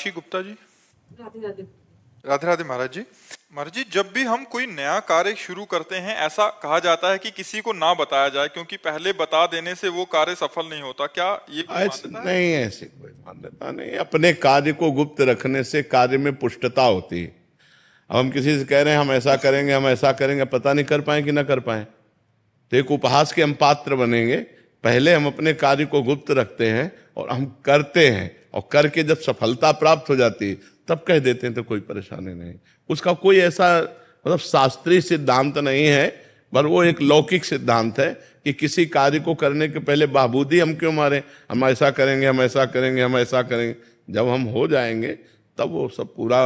मीनाक्षी गुप्ता जी। राधे राधे। राधे राधे महाराज जी। महाराज जी, जब भी हम कोई नया कार्य शुरू करते हैं ऐसा कहा जाता है कि किसी को ना बताया जाए क्योंकि पहले बता देने से वो कार्य सफल नहीं होता। क्या ये कोई ऐसे मान्यता है? नहीं, ऐसे कोई मान्यता नहीं। अपने कार्य को गुप्त रखने से कार्य में पुष्टता होती है। अब हम किसी से कह रहे हैं हम ऐसा करेंगे, हम ऐसा करेंगे, पता नहीं कर पाए कि ना कर पाए, तो एक उपहास के हम पात्र बनेंगे। पहले हम अपने कार्य को गुप्त रखते हैं और हम करते हैं, और करके जब सफलता प्राप्त हो जाती है तब कह देते हैं, तो कोई परेशानी नहीं। उसका कोई ऐसा मतलब शास्त्रीय सिद्धांत नहीं है, पर वो एक लौकिक सिद्धांत है कि किसी कार्य को करने के पहले बाबूदी हम क्यों मारे, हम ऐसा करेंगे, हम ऐसा करेंगे, हम ऐसा करेंगे। जब हम हो जाएंगे तब वो सब पूरा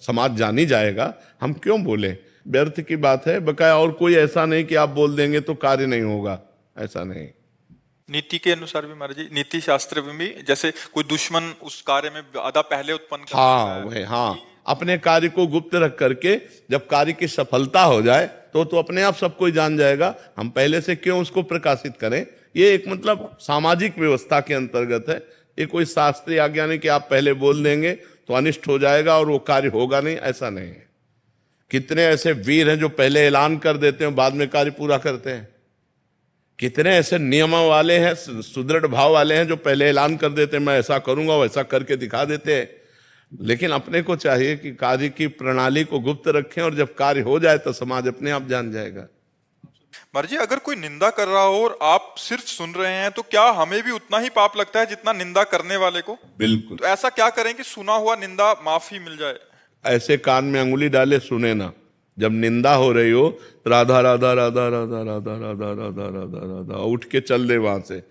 समाज जान ही जाएगा, हम क्यों बोले, व्यर्थ की बात है। बकाया और कोई ऐसा नहीं कि आप बोल देंगे तो कार्य नहीं होगा, ऐसा नहीं। नीति के अनुसार भी महाराज जी, नीति शास्त्र में भी जैसे कोई दुश्मन उस कार्य में बाधा पहले उत्पन्न कर हाँ सकता है। वही, हाँ, अपने कार्य को गुप्त रख करके जब कार्य की सफलता हो जाए तो अपने आप सब कोई जान जाएगा। हम पहले से क्यों उसको प्रकाशित करें। ये एक मतलब सामाजिक व्यवस्था के अंतर्गत है। ये कोई शास्त्रीय आज्ञा नहीं कि आप पहले बोल देंगे तो अनिष्ट हो जाएगा और वो कार्य होगा नहीं, ऐसा नहीं है। कितने ऐसे वीर हैं जो पहले ऐलान कर देते हैं, बाद में कार्य पूरा करते हैं। कितने ऐसे नियम वाले हैं, सुदृढ़ भाव वाले हैं जो पहले ऐलान कर देते हैं मैं ऐसा करूंगा, वैसा करके दिखा देते हैं। लेकिन अपने को चाहिए कि कार्य की प्रणाली को गुप्त रखें, और जब कार्य हो जाए तो समाज अपने आप जान जाएगा। महाराज जी, अगर कोई निंदा कर रहा हो और आप सिर्फ सुन रहे हैं तो क्या हमें भी उतना ही पाप लगता है जितना निंदा करने वाले को? बिल्कुल। तो ऐसा क्या करें कि सुना हुआ निंदा माफी मिल जाए? ऐसे कान में अंगुली डाले सुने ना। जब निंदा हो रही हो तो राधा राधा राधा राधा राधा राधा राधा राधा राधा उठ के चल दे वहां से।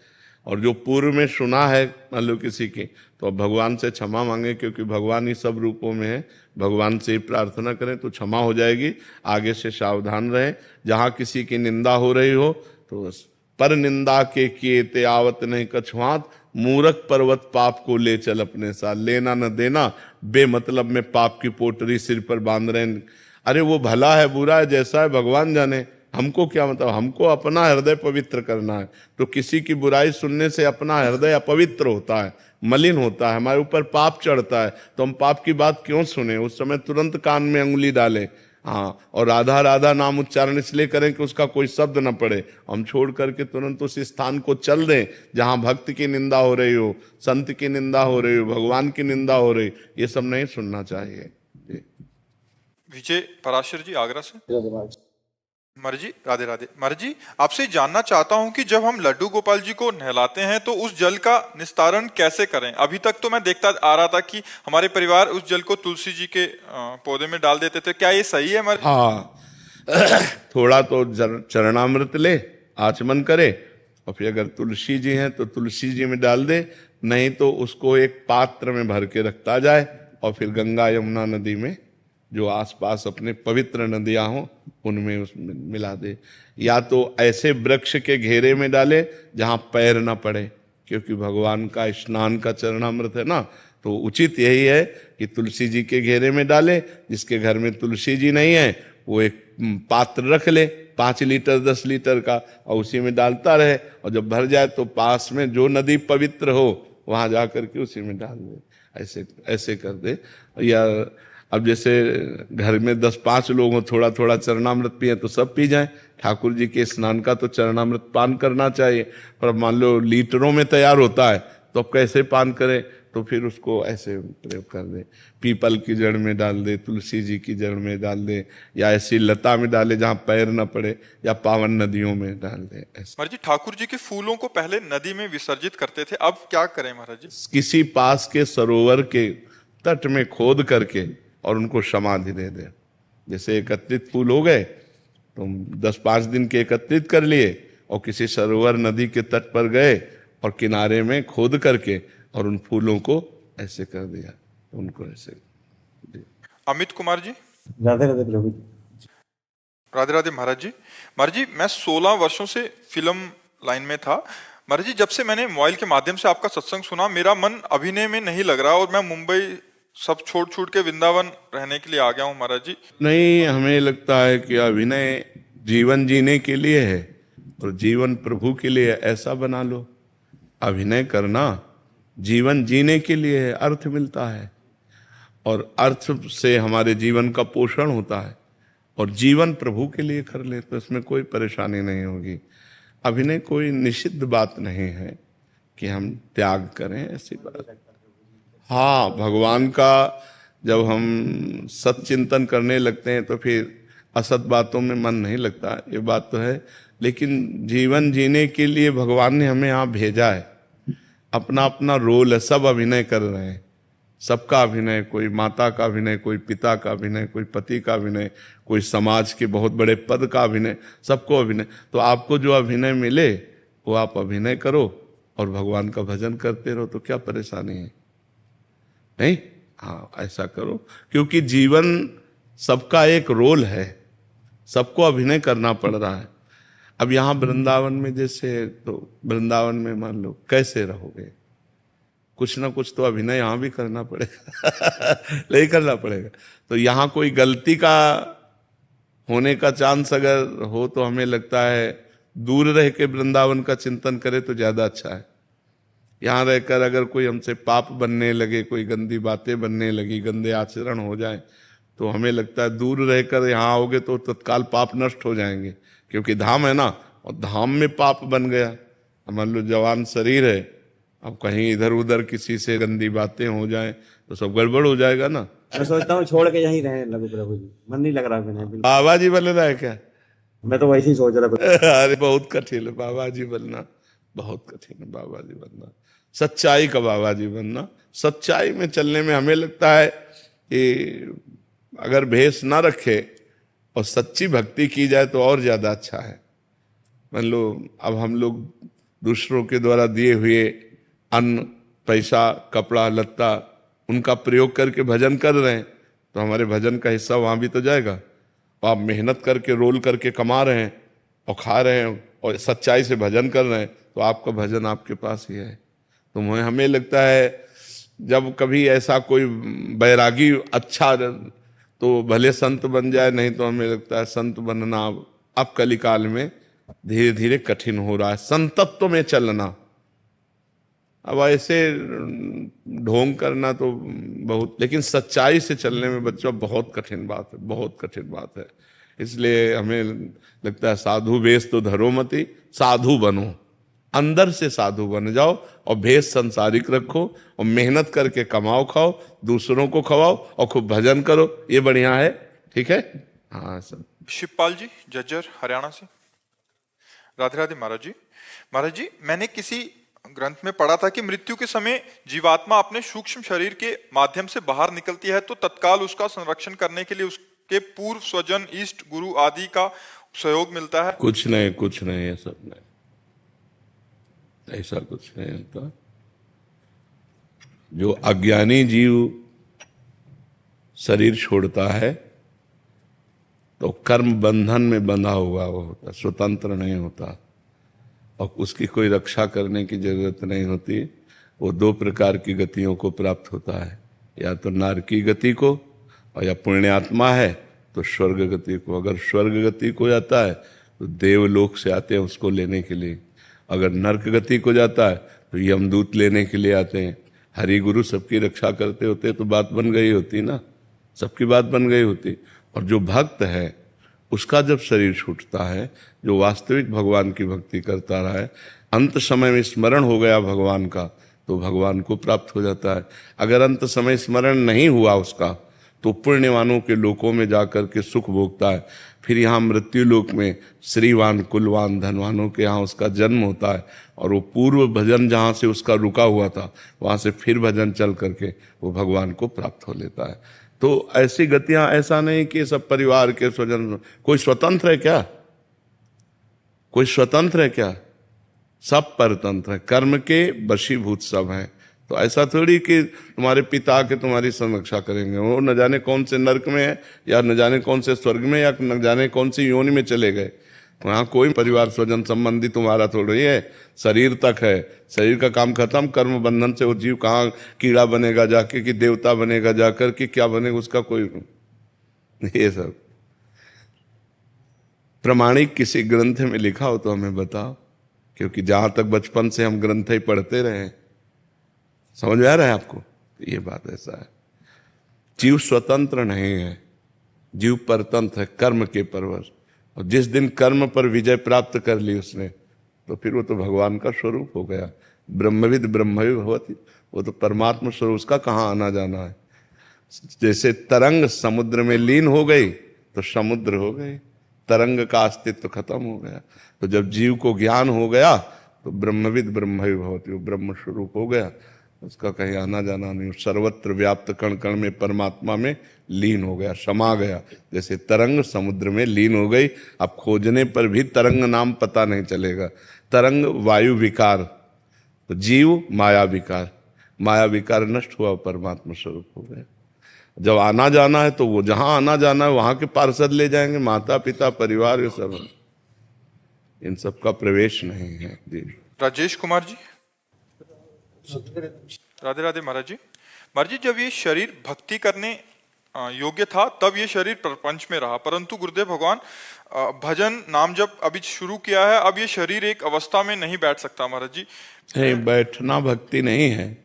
और जो पूर्व में सुना है मान लो किसी की, तो अब भगवान से क्षमा मांगे, क्योंकि भगवान ही सब रूपों में है। भगवान से ही प्रार्थना करें तो क्षमा हो जाएगी। आगे से सावधान रहें। जहां किसी की निंदा हो रही हो तो पर निंदा के किए ते आवत नहीं कछुआत, मूरख पर्वत पाप को ले चल अपने साथ, लेना न देना बेमतलब में पाप की पोटरी सिर पर बांध रहे हैं। अरे वो भला है बुरा है जैसा है भगवान जाने, हमको क्या मतलब। हमको अपना हृदय पवित्र करना है। तो किसी की बुराई सुनने से अपना हृदय अपवित्र होता है, मलिन होता है, हमारे ऊपर पाप चढ़ता है। तो हम पाप की बात क्यों सुने, उस समय तुरंत कान में अंगुली डालें। हाँ, और राधा राधा नाम उच्चारण इसलिए करें कि उसका कोई शब्द न पड़े। हम छोड़ करके तुरंत उस स्थान को चल दें जहां भक्त की निंदा हो रही हो, संत की निंदा हो रही हो, भगवान की निंदा हो रही, ये सब नहीं सुनना चाहिए। विजय पराशर जी आगरा से। महाराज जी राधे राधे। महाराज जी, आपसे जानना चाहता हूं कि जब हम लड्डू गोपाल जी को नहलाते हैं तो उस जल का निस्तारण कैसे करें? अभी तक तो मैं देखता आ रहा था कि हमारे परिवार उस जल को तुलसी जी के पौधे में डाल देते थे। क्या ये सही है महाराज? हाँ थोड़ा तो चरणामृत ले, आचमन करे, और फिर अगर तुलसी जी हैं तो तुलसी जी में डाल दे, नहीं तो उसको एक पात्र में भर के रखता जाए और फिर गंगा यमुना नदी में, जो आसपास अपने पवित्र नदियां हों उनमें उसमें मिला दे। या तो ऐसे वृक्ष के घेरे में डाले जहां पैर ना पड़े, क्योंकि भगवान का स्नान का चरणामृत है ना। तो उचित यही है कि तुलसी जी के घेरे में डाले। जिसके घर में तुलसी जी नहीं है वो एक पात्र रख ले 5 लीटर 10 लीटर का, और उसी में डालता रहे, और जब भर जाए तो पास में जो नदी पवित्र हो वहां जा करके उसी में डाल दे। ऐसे ऐसे कर दे। या अब जैसे घर में 10-5 लोग हो, थोड़ा थोड़ा चरणामृत पिए तो सब पी जाएं। ठाकुर जी के स्नान का तो चरणामृत पान करना चाहिए, पर मान लो लीटरों में तैयार होता है तो अब कैसे पान करें? तो फिर उसको ऐसे प्रयोग कर दे। पीपल की जड़ में डाल दे, तुलसी जी की जड़ में डाल दे, या ऐसी लता में डाले जहां पैर न पड़े, या पावन नदियों में डाल दे। ऐसे महाराज जी, ठाकुर जी के फूलों को पहले नदी में विसर्जित करते थे, अब क्या करें महाराज जी? किसी पास के सरोवर के तट में खोद करके और उनको समाधि दे दे। जैसे एकत्रित फूल हो गए तो 10-5 दिन के एकत्रित कर लिए, और किसी सरोवर नदी के तट पर गए और किनारे में खोद करके और उन फूलों को ऐसे कर दिया, तो उनको ऐसे। अमित कुमार जी। राधे राधे प्रभु। राधे राधे महाराज जी। महाराज जी, मैं 16 वर्षों से फिल्म लाइन में था। महाराज जी, जब से मैंने मोबाइल के माध्यम से आपका सत्संग सुना, मेरा मन अभिनय में नहीं लग रहा और मैं मुंबई सब छोड़ छूट के वृंदावन रहने के लिए आ गया हूँ महाराज जी। नहीं, हमें लगता है कि अभिनय जीवन जीने के लिए है और जीवन प्रभु के लिए, ऐसा बना लो। अभिनय करना जीवन जीने के लिए है, अर्थ मिलता है। और अर्थ से हमारे जीवन का पोषण होता है, और जीवन प्रभु के लिए कर ले तो इसमें कोई परेशानी नहीं होगी। अभिनय कोई निषिद्ध बात नहीं है कि हम त्याग करें, ऐसी बात। हाँ, भगवान का जब हम सत्चिंतन करने लगते हैं तो फिर असत बातों में मन नहीं लगता, ये बात तो है। लेकिन जीवन जीने के लिए भगवान ने हमें यहाँ भेजा है, अपना अपना रोल है, सब अभिनय कर रहे हैं, सबका अभिनय, कोई माता का अभिनय, कोई पिता का अभिनय, कोई पति का अभिनय, कोई समाज के बहुत बड़े पद का अभिनय, सबको अभिनय। तो आपको जो अभिनय मिले वो आप अभिनय करो और भगवान का भजन करते रहो, तो क्या परेशानी है? नहीं, हाँ ऐसा करो, क्योंकि जीवन सबका एक रोल है, सबको अभिनय करना पड़ रहा है। अब यहाँ वृंदावन में जैसे, तो वृंदावन में मान लो कैसे रहोगे, कुछ ना कुछ तो अभिनय यहाँ भी करना पड़ेगा नहीं करना पड़ेगा। तो यहाँ कोई गलती का होने का चांस अगर हो तो हमें लगता है दूर रह के वृंदावन का चिंतन करे तो ज्यादा अच्छा है। यहाँ रहकर अगर कोई हमसे पाप बनने लगे, कोई गंदी बातें बनने लगी, गंदे आचरण हो जाए, तो हमें लगता है दूर रहकर यहाँ आओगे तो तत्काल पाप नष्ट हो जाएंगे, क्योंकि धाम है ना, और धाम में पाप बन गया। मान लो जवान शरीर है, अब कहीं इधर उधर किसी से गंदी बातें हो जाए तो सब गड़बड़ हो जाएगा ना। मैं सोचता हूँ छोड़ के यहीं रहे लगू प्रभु जी, मन नहीं लग रहा बिना बिल्कुल। बाबा जी बन रहा है क्या? मैं तो वैसे ही सोच रहा था। अरे बहुत कठिन है बाबा जी बनना, बहुत कठिन है बाबा जी बनना, सच्चाई का बाबा जी बनना। सच्चाई में चलने में हमें लगता है कि अगर भेष ना रखे और सच्ची भक्ति की जाए तो और ज्यादा अच्छा है। मान लो अब हम लोग दूसरों के द्वारा दिए हुए अन्न, पैसा, कपड़ा लत्ता, उनका प्रयोग करके भजन कर रहे हैं, तो हमारे भजन का हिस्सा वहां भी तो जाएगा। आप मेहनत करके रोल करके कमा रहे हैं और खा रहे हैं और सच्चाई से भजन कर रहे हैं, तो आपका भजन आपके पास ही है। तो हमें लगता है जब कभी ऐसा कोई बैरागी अच्छा तो भले संत बन जाए, नहीं तो हमें लगता है संत बनना अब कलिकाल में धीरे धीरे कठिन हो रहा है, संतत्व में चलना। अब ऐसे ढोंग करना तो बहुत, लेकिन सच्चाई से चलने में बच्चों बहुत कठिन बात है, बहुत कठिन बात है। इसलिए हमें लगता है साधु वेश तो धरो मति, साधु बनो, अंदर से साधु बन जाओ और भेष संसारिक रखो और मेहनत करके कमाओ खाओ, दूसरों को खवाओ और खूब भजन करो, ये बढ़िया है। ठीक है, हाँ सर। शिवपाल जी जज्जर हरियाणा से। राधे राधे महाराज जी। महाराज जी, मैंने किसी ग्रंथ में पढ़ा था कि मृत्यु के समय जीवात्मा अपने सूक्ष्म शरीर के माध्यम से बाहर निकलती है तो तत्काल उसका संरक्षण करने के लिए उसके पूर्व स्वजन, इष्ट, गुरु आदि का सहयोग मिलता है। कुछ नहीं, कुछ नहीं, ये सब नहीं, ऐसा कुछ नहीं होता। जो अज्ञानी जीव शरीर छोड़ता है तो कर्म बंधन में बंधा हुआ वो होता, स्वतंत्र नहीं होता, और उसकी कोई रक्षा करने की जरूरत नहीं होती। वो दो प्रकार की गतियों को प्राप्त होता है, या तो नारकी गति को, और या पुण्यात्मा है तो स्वर्ग गति को। अगर स्वर्ग गति को जाता है तो देवलोक से आते हैं उसको लेने के लिए, अगर नरक गति को जाता है तो यमदूत लेने के लिए आते हैं। हरि गुरु सबकी रक्षा करते होते तो बात बन गई होती ना, सबकी बात बन गई होती। और जो भक्त है उसका जब शरीर छूटता है, जो वास्तविक भगवान की भक्ति करता रहा है, अंत समय में स्मरण हो गया भगवान का, तो भगवान को प्राप्त हो जाता है। अगर अंत समय स्मरण नहीं हुआ उसका, तो पुण्यवानों के लोकों में जाकर के सुख भोगता है। फिर यहाँ मृत्यु लोक में श्रीवान, कुलवान, धनवानों के यहाँ उसका जन्म होता है, और वो पूर्व भजन जहाँ से उसका रुका हुआ था वहाँ से फिर भजन चल करके वो भगवान को प्राप्त हो लेता है। तो ऐसी गतियां, ऐसा नहीं कि सब परिवार के स्वजन, कोई स्वतंत्र है क्या? कोई स्वतंत्र है क्या? सब परतंत्र है, कर्म के वशीभूत सब हैं। तो ऐसा थोड़ी कि तुम्हारे पिता के तुम्हारी संरक्षा करेंगे, वो न जाने कौन से नरक में है, या न जाने कौन से स्वर्ग में, या न जाने कौन सी योनि में चले गए। वहाँ कोई परिवार स्वजन संबंधी तुम्हारा थोड़ी है, शरीर तक है, शरीर का काम खत्म, कर्म बंधन से वो जीव कहाँ कीड़ा बनेगा जाके, कि देवता बनेगा जाकर, कि क्या बनेगा, उसका कोई, ये सब प्रमाणिक किसी ग्रंथ में लिखा हो तो हमें बताओ, क्योंकि जहां तक बचपन से हम ग्रंथ ही पढ़ते रहे, समझ में आ रहा है आपको? ये बात ऐसा है। जीव स्वतंत्र नहीं है, जीव परतंत्र है, कर्म के परवश। और जिस दिन कर्म पर विजय प्राप्त कर ली उसने, तो फिर वो तो भगवान का स्वरूप हो गया। ब्रह्मविद ब्रह्मवि भवति, वो तो परमात्मा स्वरूप, उसका कहाँ आना जाना है। जैसे तरंग समुद्र में लीन हो गई तो समुद्र हो गई, तरंग का अस्तित्व खत्म हो गया। तो जब जीव को ज्ञान हो गया तो ब्रह्मविद ब्रह्मवि भवति, वो ब्रह्म स्वरूप हो गया, उसका कहीं आना जाना नहीं। सर्वत्र व्याप्त कण कण में परमात्मा में लीन हो गया, समा गया। जैसे तरंग समुद्र में लीन हो गई, अब खोजने पर भी तरंग नाम पता नहीं चलेगा। तरंग वायु विकार, तो जीव माया विकार, माया विकार नष्ट हुआ, परमात्मा स्वरूप हो गया। जब आना जाना है तो वो जहां आना जाना है वहां के पार्षद ले जाएंगे, माता पिता परिवार, ये सब, इन सब का प्रवेश नहीं है। जी राजेश कुमार जी। राधे राधे महाराज जी। महाराज जी, जब ये शरीर भक्ति करने योग्य था तब ये शरीर प्रपंच में रहा, परंतु गुरुदेव भगवान भजन नाम जब अभी शुरू किया है, अब ये शरीर एक अवस्था में नहीं बैठ सकता महाराज जी। नहीं, बैठना भक्ति नहीं है।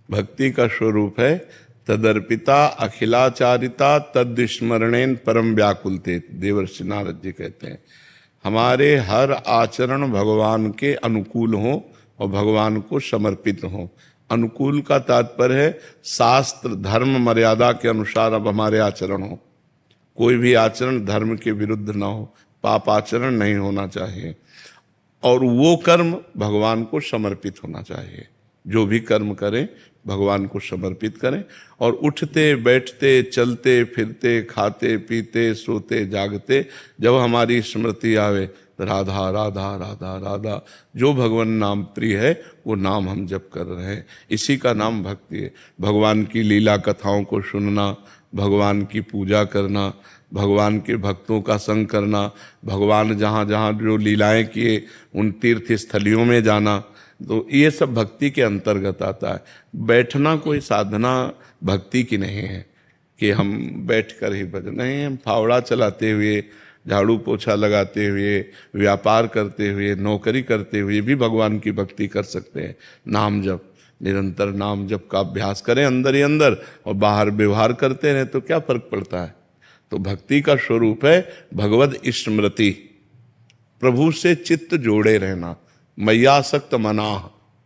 भक्ति का स्वरूप है तदर्पिता अखिलाचारिता तद्स्मरणेन परम व्याकुलते, देवर्षि नारद जी कहते हैं। हमारे हर आचरण भगवान के अनुकूल हो और भगवान को समर्पित हो। अनुकूल का तात्पर्य है शास्त्र धर्म मर्यादा के अनुसार अब हमारे आचरण हो, कोई भी आचरण धर्म के विरुद्ध ना हो, पाप आचरण नहीं होना चाहिए, और वो कर्म भगवान को समर्पित होना चाहिए। जो भी कर्म करें भगवान को समर्पित करें, और उठते बैठते चलते फिरते खाते पीते सोते जागते जब हमारी स्मृति आवे तो राधा राधा राधा राधा, जो भगवान नाम प्रिय है वो नाम हम जप कर रहे हैं, इसी का नाम भक्ति है। भगवान की लीला कथाओं को सुनना, भगवान की पूजा करना, भगवान के भक्तों का संग करना, भगवान जहाँ जहाँ जो लीलाएं किए उन तीर्थ स्थलियों में जाना, तो ये सब भक्ति के अंतर्गत आता है। बैठना कोई साधना भक्ति की नहीं है कि हम बैठ कर ही भजन, नहीं, हम फावड़ा चलाते हुए, झाड़ू पोछा लगाते हुए, व्यापार करते हुए, नौकरी करते हुए भी भगवान की भक्ति कर सकते हैं। नाम जप, निरंतर नाम जप का अभ्यास करें अंदर ही अंदर, और बाहर व्यवहार करते रहें तो क्या फर्क पड़ता है। तो भक्ति का स्वरूप है भगवद स्मृति, प्रभु से चित्त जोड़े रहना, मैयासक्त मना,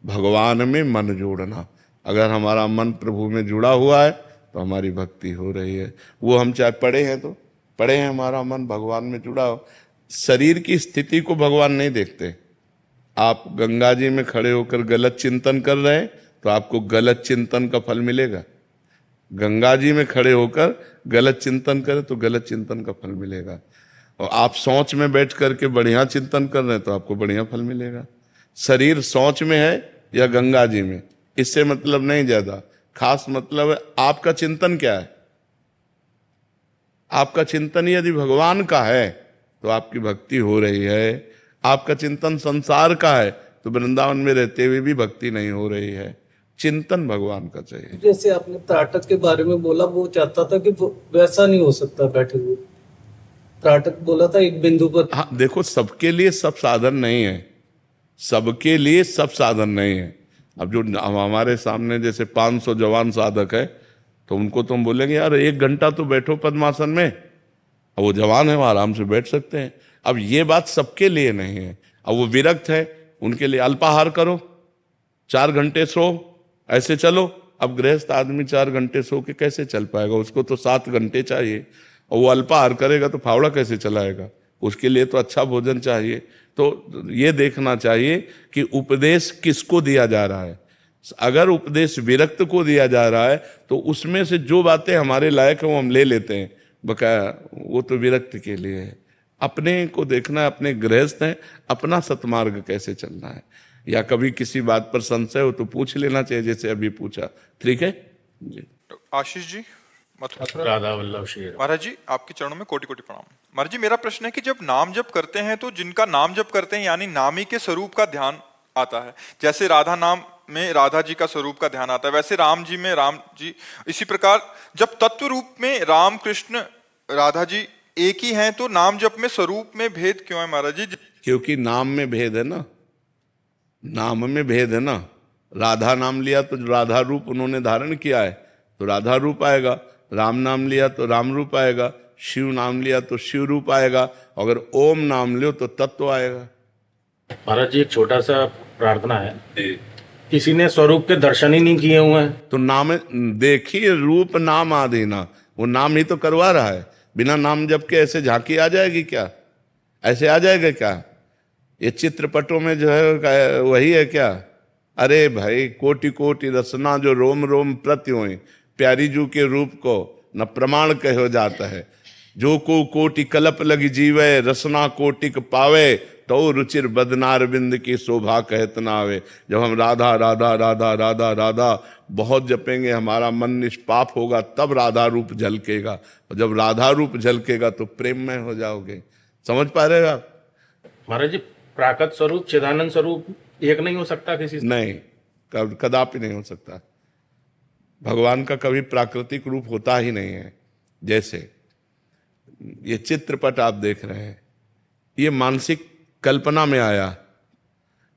भगवान में मन जोड़ना। अगर हमारा मन प्रभु में जुड़ा हुआ है तो हमारी भक्ति हो रही है। वो हम चाहे पढ़े हैं तो पढ़े हैं, हमारा मन भगवान में जुड़ा हो। शरीर की स्थिति को भगवान नहीं देखते। आप गंगा जी में खड़े होकर गलत चिंतन कर रहे हैं तो आपको गलत चिंतन का फल मिलेगा। गंगा जी में खड़े होकर गलत चिंतन करें तो गलत चिंतन का फल मिलेगा। और आप सोच में बैठ करके बढ़िया चिंतन कर रहे हैं तो आपको बढ़िया फल मिलेगा। शरीर सोच में है या गंगा जी में, इससे मतलब नहीं ज्यादा, खास मतलब है आपका चिंतन क्या है। आपका चिंतन यदि भगवान का है तो आपकी भक्ति हो रही है। आपका चिंतन संसार का है तो वृंदावन में रहते हुए भी भक्ति नहीं हो रही है। चिंतन भगवान का चाहिए। जैसे आपने त्राटक के बारे में बोला, वो चाहता था कि वैसा नहीं हो सकता बैठे हुए। त्राटक बोला था एक बिंदु पर। हाँ, देखो, सबके लिए सब साधन नहीं है, सबके लिए सब साधन नहीं है। अब जो हमारे सामने जैसे 500 जवान साधक है तो उनको तुम बोलेंगे यार 1 घंटा तो बैठो पद्मासन में, अब वो जवान है वो आराम से बैठ सकते हैं। अब ये बात सबके लिए नहीं है। अब वो विरक्त है, उनके लिए अल्पाहार करो, 4 घंटे सो, ऐसे चलो। अब गृहस्थ आदमी 4 घंटे सो के कैसे चल पाएगा, उसको तो 7 घंटे चाहिए, और वो अल्पाहार करेगा तो फावड़ा कैसे चलाएगा। उसके लिए तो अच्छा भोजन चाहिए। तो ये देखना चाहिए कि उपदेश किसको दिया जा रहा है। अगर उपदेश विरक्त को दिया जा रहा है तो उसमें से जो बातें हमारे लायक है वो हम ले लेते हैं, बकाया वो तो विरक्त के लिए है। अपने को देखना है, अपने गृहस्थ हैं, अपना सतमार्ग कैसे चलना है। या कभी किसी बात पर संशय हो तो पूछ लेना चाहिए, जैसे अभी पूछा। ठीक है जी। आशीष जी, राधा वल्लभ श्री महाराज जी, आपके चरणों में कोटि कोटि प्रणाम। महाराज जी, मेरा प्रश्न है कि जब नाम जप करते हैं तो जिनका नाम जप करते हैं यानी नामी के स्वरूप का ध्यान आता है, जैसे राधा नाम में राधा जी का स्वरूप का ध्यान आता है, वैसे राम जी में राम जी, इसी प्रकार जब तत्व रूप में राम कृष्ण राधा जी एक ही हैं तो नाम जप में स्वरूप में भेद क्यों है महाराज जी? क्योंकि नाम में भेद है ना, नाम में भेद है ना। राधा नाम लिया तो राधा रूप उन्होंने धारण किया है तो राधा रूप आएगा। राम नाम लिया तो राम रूप आएगा, शिव नाम लिया तो शिव रूप आएगा, अगर ओम नाम लो तो तत्व आएगा। महाराज जी एक छोटा सा प्रार्थना है, किसी ने स्वरूप के दर्शन ही नहीं किए हुए हैं तो नाम देखिए, रूप नाम आधीना, वो नाम ही तो करवा रहा है। बिना नाम जप के ऐसे झांकी आ जाएगी क्या? ऐसे आ जाएगा क्या? ये चित्रपटों में जो है वही है क्या? अरे भाई, कोटि कोटि रसना जो रोम रोम प्रत्यों, प्यारी जू के रूप को न प्रमाण कहो जाता है। जो को कोटि कलप लगी जीवे, रसना कोटिक पावे, तो रुचिर बदनार बिंद की शोभा कहत ना आवे। जब हम राधा राधा राधा राधा राधा बहुत जपेंगे, हमारा मन निष्पाप होगा, तब राधा रूप झलकेगा, और जब राधा रूप झलकेगा तो प्रेममय हो जाओगे। समझ पा रहे हो आप? महाराज जी प्राकृत स्वरूप चिदानंद स्वरूप एक नहीं हो सकता किसी से? नहीं, कदापि नहीं हो सकता। भगवान का कभी प्राकृतिक रूप होता ही नहीं है। जैसे ये चित्रपट आप देख रहे हैं, ये मानसिक कल्पना में आया,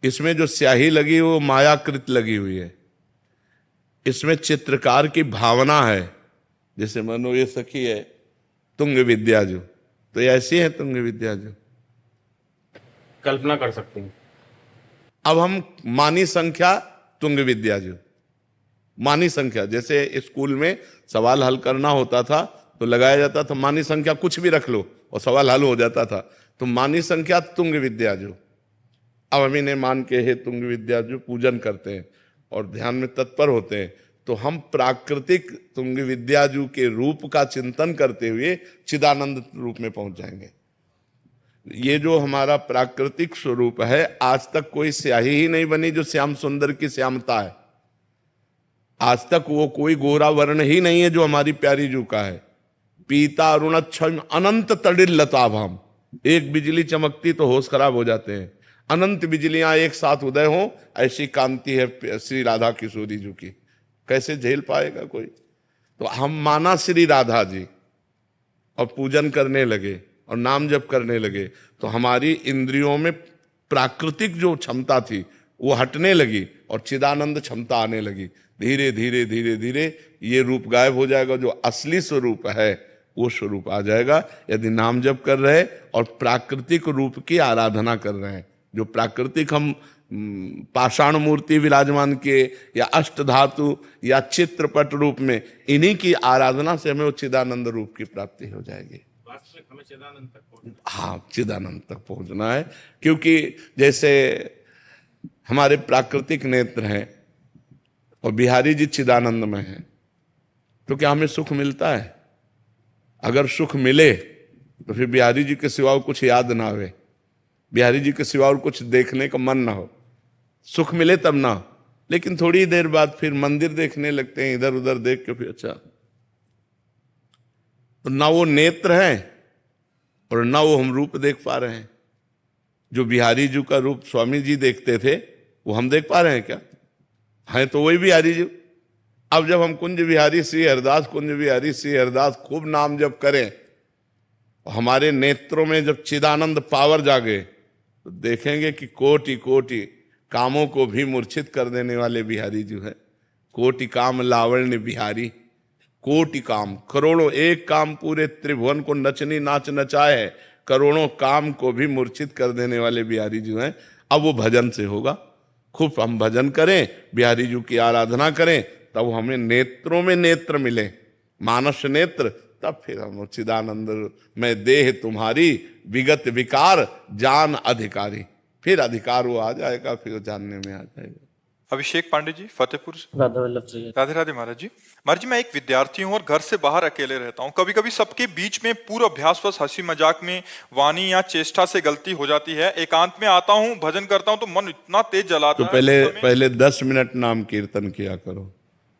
इसमें जो स्याही लगी है वो मायाकृत लगी हुई है, इसमें चित्रकार की भावना है। जैसे मानो ये सखी है तुंग विद्याजू, तो ये ऐसी है तुंग विद्याजू, कल्पना कर सकते हैं। अब हम मानी संख्या तुंग विद्याजू, मानी संख्या, जैसे स्कूल में सवाल हल करना होता था तो लगाया जाता था मानी संख्या, कुछ भी रख लो और सवाल हल हो जाता था, तो मानी संख्या तुंग विद्याजू। अब हम इन्हें मान के हे तुंग विद्याजू पूजन करते हैं और ध्यान में तत्पर होते हैं, तो हम प्राकृतिक तुंग विद्याजू के रूप का चिंतन करते हुए चिदानंद रूप में पहुंच जाएंगे। ये जो हमारा प्राकृतिक स्वरूप है, आज तक कोई स्याही ही नहीं बनी जो श्याम सुंदर की श्यामता है। आज तक वो कोई गोरा वर्ण ही नहीं है जो हमारी प्यारी जू का है। पीता अरुणच्छम अनंत तड़िल लताभाम, एक बिजली चमकती तो होश खराब हो जाते हैं। अनंत बिजलियां एक साथ उदय हो, ऐसी कांति है श्री राधा किशोरी जू की, कैसे झेल पाएगा कोई? तो हम माना श्री राधा जी और पूजन करने लगे और नाम जप करने लगे, तो हमारी इंद्रियों में प्राकृतिक जो क्षमता थी वो हटने लगी और चिदानंद क्षमता आने लगी। धीरे धीरे धीरे धीरे ये रूप गायब हो जाएगा, जो असली स्वरूप है वो स्वरूप आ जाएगा। यदि नाम जप कर रहे और प्राकृतिक रूप की आराधना कर रहे हैं, जो प्राकृतिक हम पाषाण मूर्ति विराजमान किए या अष्ट धातु या चित्रपट रूप में, इन्हीं की आराधना से हमें वो चिदानंद रूप की प्राप्ति हो जाएगी। हमें चिदानंद तक पहुंचना, हाँ, चिदानंद तक पहुंचना है। क्योंकि जैसे हमारे प्राकृतिक नेत्र हैं और बिहारी जी चिदानंद में हैं, तो क्या हमें सुख मिलता है? अगर सुख मिले तो फिर बिहारी जी के सिवा कुछ याद ना आवे, बिहारी जी के सिवा और कुछ देखने का मन ना हो। सुख मिले तब ना, लेकिन थोड़ी देर बाद फिर मंदिर देखने लगते हैं, इधर उधर देख के फिर अच्छा, तो ना वो नेत्र है और ना वो हम रूप देख पा रहे हैं। जो बिहारी जी का रूप स्वामी जी देखते थे वो हम देख पा रहे हैं क्या? हैं तो वही बिहारी जी। अब जब हम कुंज बिहारी श्री हरदास, कुंज बिहारी श्री हरदास खूब नाम जप करें, हमारे नेत्रों में जब चिदानंद पावर जागे, तो देखेंगे कि कोटि कोटि कामों को भी मूर्छित कर देने वाले बिहारी जो है। कोटि काम लावण्य बिहारी, कोटि काम, करोड़ों, एक काम पूरे त्रिभुवन को नचनी नाच नचाए, करोड़ों काम को भी मूर्छित कर देने वाले बिहारी जो हैं। अब वो भजन से होगा, खूब हम भजन करें, बिहारी जी की आराधना करें, तब हमें नेत्रों में नेत्र मिले, मानस नेत्र, तब फिर हम चिदानंद में देह तुम्हारी विगत विकार जान अधिकारी, फिर अधिकार वो आ जाएगा, फिर जानने में आ जाएगा। अभिषेक पांडे जी, फतेहपुर से। राधा वल्लभ जी। राधे राधे महाराज जी। महाराज जी, मैं एक विद्यार्थी हूँ और घर से बाहर अकेले रहता हूँ। कभी कभी सबके बीच में पूर्व अभ्यासवश हंसी मजाक में वाणी या चेष्टा से गलती हो जाती है। एकांत में आता हूँ, भजन करता हूँ तो मन इतना तेज जलाता है। तो पहले 10 मिनट नाम कीर्तन किया करो,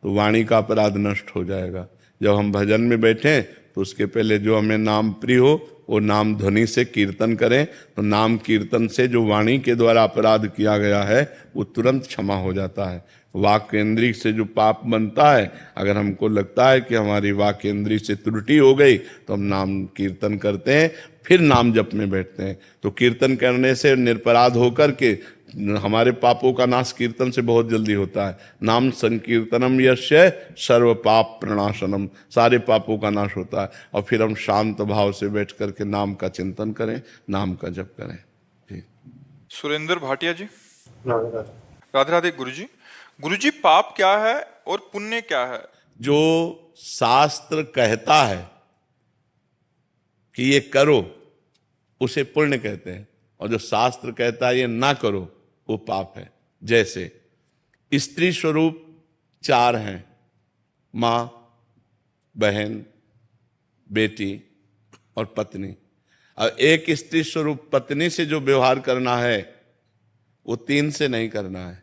तो वाणी का अपराध नष्ट हो जाएगा। जब हम भजन में बैठे तो उसके पहले जो हमें नाम प्रिय हो वो नाम ध्वनि से कीर्तन करें, तो नाम कीर्तन से जो वाणी के द्वारा अपराध किया गया है वो तुरंत क्षमा हो जाता है। वाक इंद्रिय से जो पाप बनता है, अगर हमको लगता है कि हमारी वाक इंद्रिय से त्रुटि हो गई, तो हम नाम कीर्तन करते हैं, फिर नाम जप में बैठते हैं। तो कीर्तन करने से निरपराध होकर के हमारे पापों का नाश कीर्तन से बहुत जल्दी होता है। नाम संकीर्तनम यस्य सर्व पाप प्रणाशनम, सारे पापों का नाश होता है। और फिर हम शांत भाव से बैठ करके नाम का चिंतन करें, नाम का जप करें। जी। सुरेंद्र भाटिया जी। राधे राधे। राधे राधे गुरुजी। गुरुजी, पाप क्या है और पुण्य क्या है? जो शास्त्र कहता है कि ये करो, उसे पुण्य कहते हैं, और जो शास्त्र कहता है ये ना करो, वो पाप है। जैसे स्त्री स्वरूप 4 हैं, मां, बहन, बेटी और पत्नी। और एक स्त्री स्वरूप पत्नी से जो व्यवहार करना है वो 3 से नहीं करना है।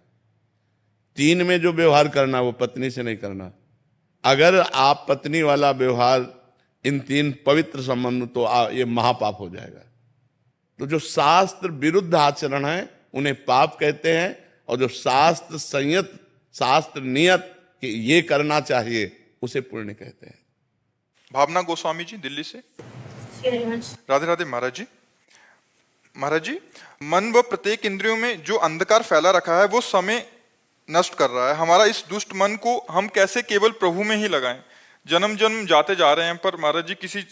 3 में जो व्यवहार करना है वो पत्नी से नहीं करना। अगर आप पत्नी वाला व्यवहार, इन 3 पवित्र संबंध, तो ये महापाप हो जाएगा। तो जो शास्त्र विरुद्ध आचरण है उन्हें पाप कहते हैं, और जो शास्त्र संयत, शास्त्र नियत कि ये करना चाहिए, उसे पुण्य कहते हैं। भावना गोस्वामी जी दिल्ली से। राधे राधे महाराज जी। महाराज जी, मन व प्रत्येक इंद्रियों में जो अंधकार फैला रखा है वो समय नष्ट कर रहा है। हमारा इस दुष्ट मन को हम कैसे केवल प्रभु में ही लगाएं? जन्म जन्म जाते जा रहे हैं, पर महाराज जी किसी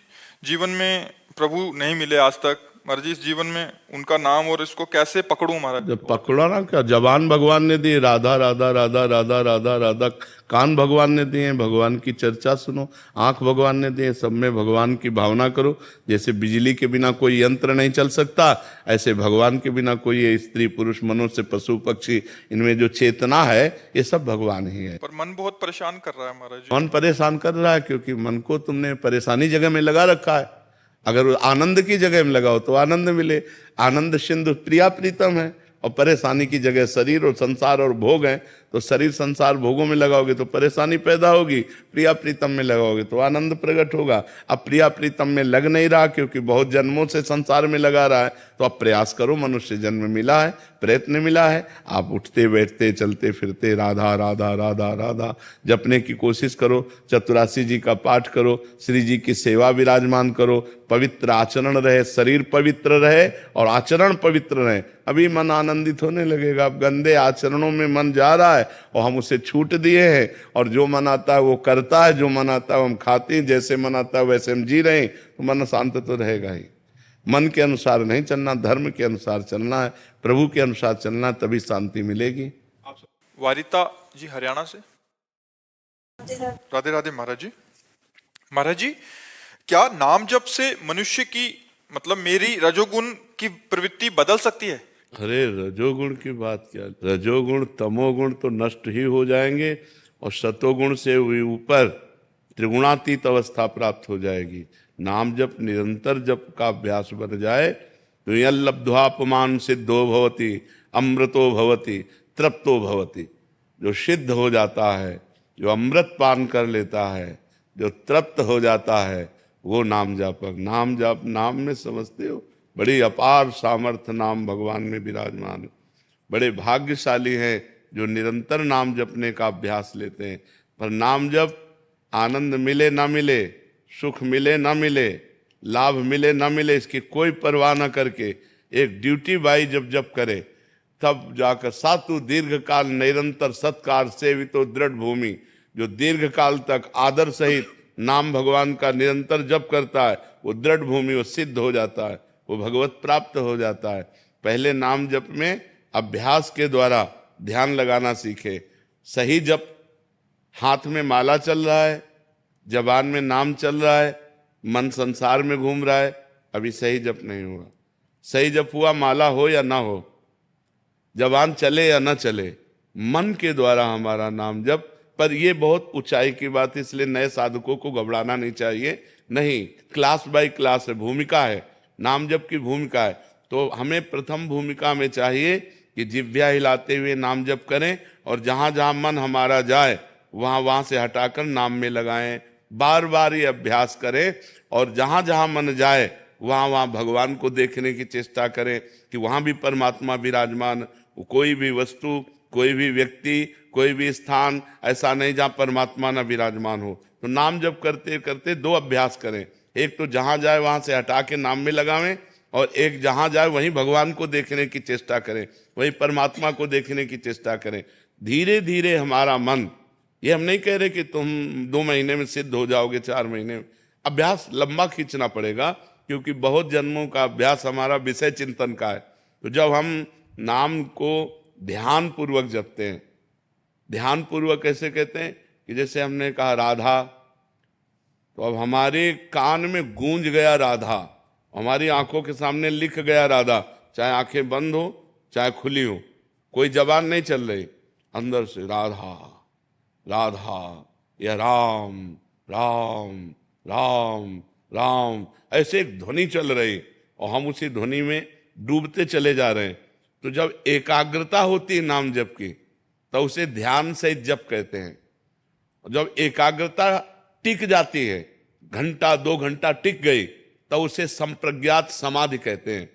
जीवन में प्रभु नहीं मिले आज तक। महाराज जी, इस जीवन में उनका नाम और इसको कैसे पकड़ूं महाराज? जब पकड़ा ना, क्या जबान भगवान ने दी, राधा राधा राधा राधा राधा राधा। कान भगवान ने दिए, भगवान की चर्चा सुनो। आंख भगवान ने दिए, सब में भगवान की भावना करो। जैसे बिजली के बिना कोई यंत्र नहीं चल सकता, ऐसे भगवान के बिना कोई, ये स्त्री पुरुष मनुष्य पशु पक्षी, इनमें जो चेतना है ये सब भगवान ही है। पर मन बहुत परेशान कर रहा है महाराज जी। मन परेशान कर रहा है क्योंकि मन को तुमने परेशानी जगह में लगा रखा है। अगर आनंद की जगह में लगाओ तो आनंद मिले। आनंद सिंधु प्रिया प्रीतम है, और परेशानी की जगह शरीर और संसार और भोग है, तो शरीर संसार भोगों में लगाओगे तो परेशानी पैदा होगी। प्रिया प्रीतम में लगाओगे तो आनंद प्रकट होगा। अब प्रिया प्रीतम में लग नहीं रहा क्योंकि बहुत जन्मों से संसार में लगा रहा है, तो अब प्रयास करो। मनुष्य जन्म मिला है, प्रयत्न मिला है, आप उठते बैठते चलते फिरते राधा राधा राधा राधा जपने की कोशिश करो। चतुरासी जी का पाठ करो, श्री जी की सेवा विराजमान करो, पवित्र आचरण रहे, शरीर पवित्र रहे और आचरण पवित्र रहे, अभी मन आनंदित होने लगेगा। अब गंदे आचरणों में मन जा रहा है और हम उसे छूट दिए हैं, और जो मन आता है वो करता है, जो मन आता है वो हम खाते हैं, जैसे मन आता है वैसे हम जी रहे हैं, तो मन शांत तो रहेगा ही। मन के अनुसार नहीं चलना, धर्म के अनुसार चलना है, प्रभु के अनुसार चलना, तभी शांति मिलेगी। वारिता जी हरियाणा से। राधे राधे महाराज जी। महाराज जी, क्या नाम जप से मनुष्य की, मतलब मेरी रजोगुण की प्रवृत्ति बदल सकती है? अरे रजोगुण की बात क्या, रजोगुण तमोगुण तो नष्ट ही हो जाएंगे, और सतोगुण से ऊपर त्रिगुणातीत अवस्था प्राप्त हो जाएगी। नाम जप निरंतर जप का अभ्यास बन जाए तो यह लब्ध्वापमान सिद्धो भवति, अमृतो भवति, तृप्तो भवति। जो सिद्ध हो जाता है, जो अमृत पान कर लेता है, जो तृप्त हो जाता है, वो नाम जापक। नाम जाप, नाम में समझते हो बड़ी अपार सामर्थ्य नाम भगवान में विराजमान है। बड़े भाग्यशाली हैं जो निरंतर नाम जपने का अभ्यास लेते हैं। पर नाम जप, आनंद मिले ना मिले, सुख मिले ना मिले, लाभ मिले ना मिले, इसकी कोई परवाह न करके एक ड्यूटी बाई जब करे, तब जाकर सातु दीर्घ काल निरंतर सत्कार सेवितो दृढ़ भूमि। जो दीर्घ काल तक आदर सहित नाम भगवान का निरंतर जप करता है, वो दृढ़ भूमि, वो सिद्ध हो जाता है, वो भगवत प्राप्त हो जाता है। पहले नाम जप में अभ्यास के द्वारा ध्यान लगाना सीखे। सही जप, हाथ में माला चल रहा है, जबान में नाम चल रहा है, मन संसार में घूम रहा है, अभी सही जप नहीं हुआ। सही जप हुआ, माला हो या ना हो, जबान चले या ना चले, मन के द्वारा हमारा नाम जप। पर ये बहुत ऊंचाई की बात, इसलिए नए साधकों को घबराना नहीं चाहिए। नहीं, क्लास बाय क्लास है, भूमिका है, नाम जप की भूमिका है। तो हमें प्रथम भूमिका में चाहिए कि जिह्वा हिलाते हुए नाम जप करें, और जहाँ जहाँ मन हमारा जाए वहाँ से हटाकर नाम में लगाएं। बार बार ये अभ्यास करें, और जहाँ जहाँ मन जाए वहाँ भगवान को देखने की चेष्टा करें कि वहाँ भी परमात्मा विराजमान। कोई भी वस्तु, कोई भी व्यक्ति, कोई भी स्थान ऐसा नहीं जहाँ परमात्मा न विराजमान हो। तो नाम जप करते करते 2 अभ्यास करें। एक तो जहाँ जाए वहाँ से हटा के नाम में लगावें, और एक जहां जाए वहीं भगवान को देखने की चेष्टा करें, वहीं परमात्मा को देखने की चेष्टा करें। धीरे धीरे हमारा मन, ये हम नहीं कह रहे कि तुम 2 महीने में सिद्ध हो जाओगे, 4 महीने में, अभ्यास लंबा खींचना पड़ेगा, क्योंकि बहुत जन्मों का अभ्यास हमारा विषय चिंतन का है। तो जब हम नाम को ध्यान पूर्वक जपते हैं, ध्यान पूर्वक कैसे कहते हैं कि जैसे हमने कहा राधा, तो अब हमारे कान में गूंज गया राधा, हमारी आंखों के सामने लिख गया राधा, चाहे आंखें बंद हो चाहे खुली हो, कोई जबान नहीं चल रही, अंदर से राधा राधा या राम राम राम राम, ऐसे एक ध्वनि चल रही और हम उसी ध्वनि में डूबते चले जा रहे हैं। तो जब एकाग्रता होती है नाम जप की, तो उसे ध्यान से जप कहते हैं। जब एकाग्रता टिक जाती है, घंटा 2 घंटा टिक गई, तो उसे संप्रज्ञात समाधि कहते हैं।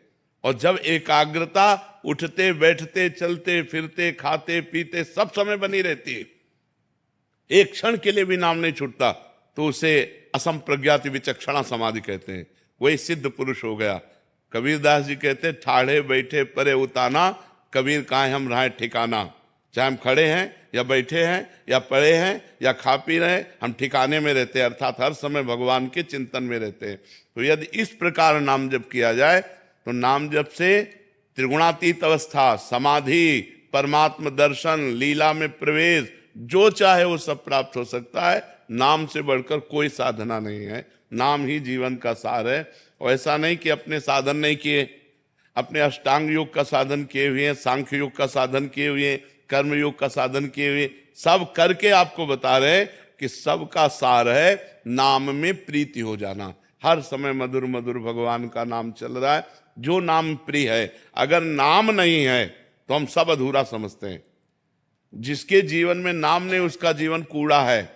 और जब एकाग्रता उठते बैठते चलते फिरते खाते पीते सब समय बनी रहती है, एक क्षण के लिए भी नाम नहीं छूटता, तो उसे असंप्रज्ञात विचक्षणा समाधि कहते हैं। वही सिद्ध पुरुष हो गया। कबीरदास जी कहते हैं, ठाड़े बैठे परे उताना, कबीर काहे हम रहे ठिकाना। चाहे हम खड़े हैं या बैठे हैं या पड़े हैं या खा पी रहे हैं, हम ठिकाने में रहते हैं, अर्थात हर समय भगवान के चिंतन में रहते हैं। तो यदि इस प्रकार नाम जप किया जाए, तो नाम जप से त्रिगुणातीत अवस्था, समाधि, परमात्म दर्शन, लीला में प्रवेश, जो चाहे वो सब प्राप्त हो सकता है। नाम से बढ़कर कोई साधना नहीं है, नाम ही जीवन का सार है। और ऐसा नहीं कि अपने साधन नहीं किए, अपने अष्टांग योग का साधन किए हुए हैं, सांख्य योग का साधन किए हुए हैं, कर्म योग का साधन किए हुए, सब करके आपको बता रहे हैं कि सबका सार है नाम में प्रीति हो जाना। हर समय मधुर मधुर भगवान का नाम चल रहा है, जो नाम प्रिय है। अगर नाम नहीं है तो हम सब अधूरा समझते हैं। जिसके जीवन में नाम नहीं, उसका जीवन कूड़ा है।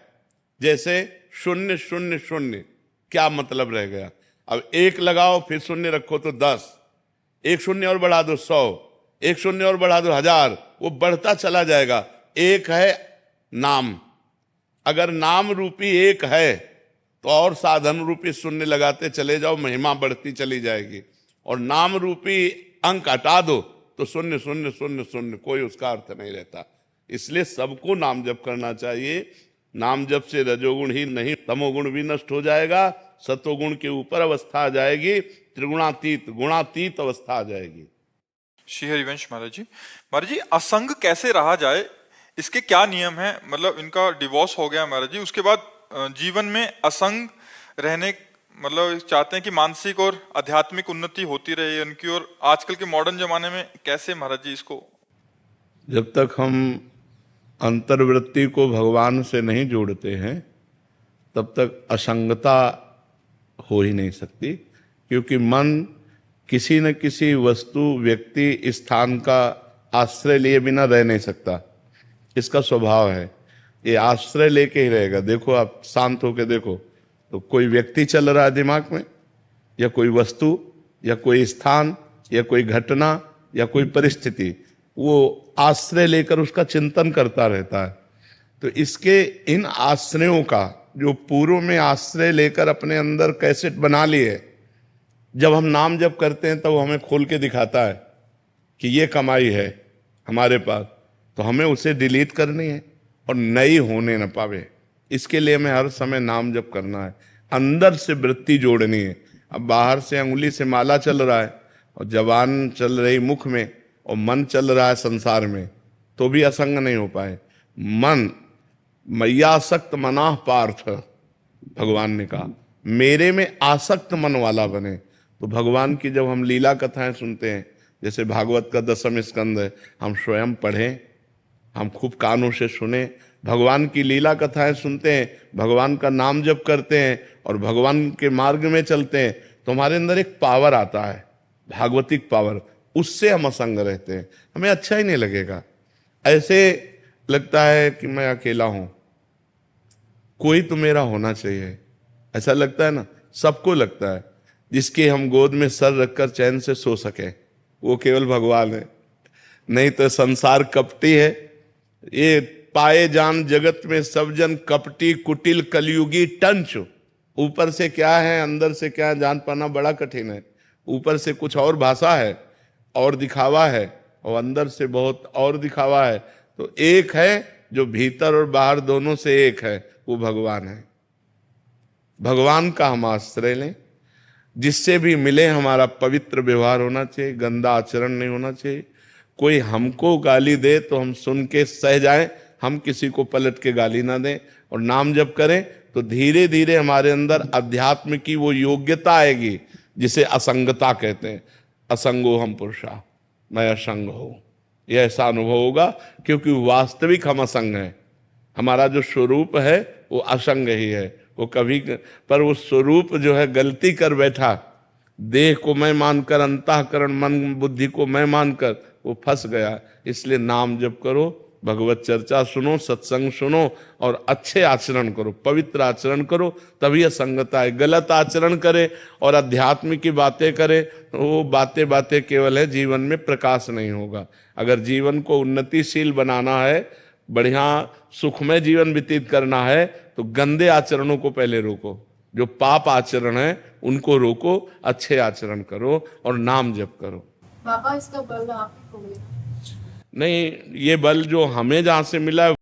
जैसे 0 0 0, क्या मतलब रह गया? अब 1 लगाओ फिर 0 रखो तो 10, 1 0 और बढ़ा दो 100, 1 0 और बढ़ा दो 1000, वो बढ़ता चला जाएगा। एक है नाम, अगर नाम रूपी एक है तो और साधन रूपी 0 लगाते चले जाओ, महिमा बढ़ती चली जाएगी। और नाम रूपी अंक हटा दो तो 0 0 0 0, कोई उसका अर्थ नहीं रहता। इसलिए सबको नाम जप करना चाहिए। नाम जप से रजोगुण ही नहीं, तमोगुण भी नष्ट हो जाएगा, सतोगुण के ऊपर अवस्था आ जाएगी, त्रिगुणातीत गुणातीत अवस्था आ जाएगी। श्री हरिवंश महाराज जी, असंग कैसे रहा जाए, इसके क्या नियम है? मतलब इनका डिवोर्स हो गया महाराज जी, उसके बाद जीवन में असंग रहने, मतलब चाहते हैं कि मानसिक और आध्यात्मिक उन्नति होती रहे उनकी, और आजकल के मॉडर्न जमाने में कैसे महाराज जी इसको? जब तक हम अंतर्वृत्ति को भगवान से नहीं जोड़ते हैं, तब तक असंगता हो ही नहीं सकती, क्योंकि मन किसी न किसी वस्तु, व्यक्ति, स्थान का आश्रय लिए बिना रह नहीं सकता। इसका स्वभाव है, ये आश्रय लेके ही रहेगा। देखो, आप शांत होकर देखो तो कोई व्यक्ति चल रहा है दिमाग में, या कोई वस्तु, या कोई स्थान, या कोई घटना, या कोई परिस्थिति, वो आश्रय लेकर उसका चिंतन करता रहता है। तो इसके इन आश्रयों का, जो पूर्व में आश्रय लेकर अपने अंदर कैसेट बना लिए, जब हम नाम जप करते हैं तो वो हमें खोल के दिखाता है कि ये कमाई है हमारे पास, तो हमें उसे डिलीट करनी है और नई होने न पावे। इसके लिए हमें हर समय नाम जप करना है, अंदर से वृत्ति जोड़नी है। अब बाहर से अंगुली से माला चल रहा है और जबान चल रही मुख में और मन चल रहा है संसार में, तो भी असंग नहीं हो पाए। मन मैयासक्त मनाह पार्थ, भगवान ने कहा मेरे में आसक्त मन वाला बने। तो भगवान की जब हम लीला कथाएं सुनते हैं, जैसे भागवत का 10वां स्कंद है, हम स्वयं पढ़ें, हम खूब कानों से सुने, भगवान की लीला कथाएं सुनते हैं, भगवान का नाम जप करते हैं और भगवान के मार्ग में चलते हैं, तो हमारे अंदर एक पावर आता है, भागवतिक पावर, उससे हम असंग रहते हैं। हमें अच्छा ही नहीं लगेगा। ऐसे लगता है कि मैं अकेला हूं, कोई तो मेरा होना चाहिए, ऐसा लगता है ना, सबको लगता है। जिसके हम गोद में सर रखकर चैन से सो सके वो केवल भगवान है, नहीं तो संसार कपटी है। ये पाए जान जगत में सब जन कपटी कुटिल कलयुगी टंच, ऊपर से क्या है अंदर से क्या है जान पाना बड़ा कठिन है। ऊपर से कुछ और भाषा है और दिखावा है, और अंदर से बहुत और दिखावा है। तो एक है जो भीतर और बाहर दोनों से एक है, वो भगवान है। भगवान का हम आश्रय लें, जिससे भी मिले हमारा पवित्र व्यवहार होना चाहिए, गंदा आचरण नहीं होना चाहिए। कोई हमको गाली दे तो हम सुन के सह जाएं, हम किसी को पलट के गाली ना दें, और नाम जप करें तो धीरे धीरे हमारे अंदर अध्यात्म की वो योग्यता आएगी जिसे असंगता कहते हैं। असंगो हम पुरुषा, मैं असंग हूं, यह ऐसा अनुभव होगा, क्योंकि वास्तविक हम असंग हैं। हमारा जो स्वरूप है वो असंग ही है। वो कभी पर वो स्वरूप जो है गलती कर बैठा, देह को मैं मानकर, अंतःकरण मन बुद्धि को मैं मानकर वो फंस गया। इसलिए नाम जप करो, भगवत चर्चा सुनो, सत्संग सुनो, और अच्छे आचरण करो, पवित्र आचरण करो, तभी असंगता है। गलत आचरण करे और अध्यात्म की बातें करे, वो बातें बातें केवल है, जीवन में प्रकाश नहीं होगा। अगर जीवन को उन्नतिशील बनाना है, बढ़िया सुखमय जीवन व्यतीत करना है, तो गंदे आचरणों को पहले रोको, जो पाप आचरण है उनको रोको, अच्छे आचरण करो और नाम जप करो। बाबा इसका बल आप ही को मिला। नहीं, ये बल जो हमें जहां से मिला है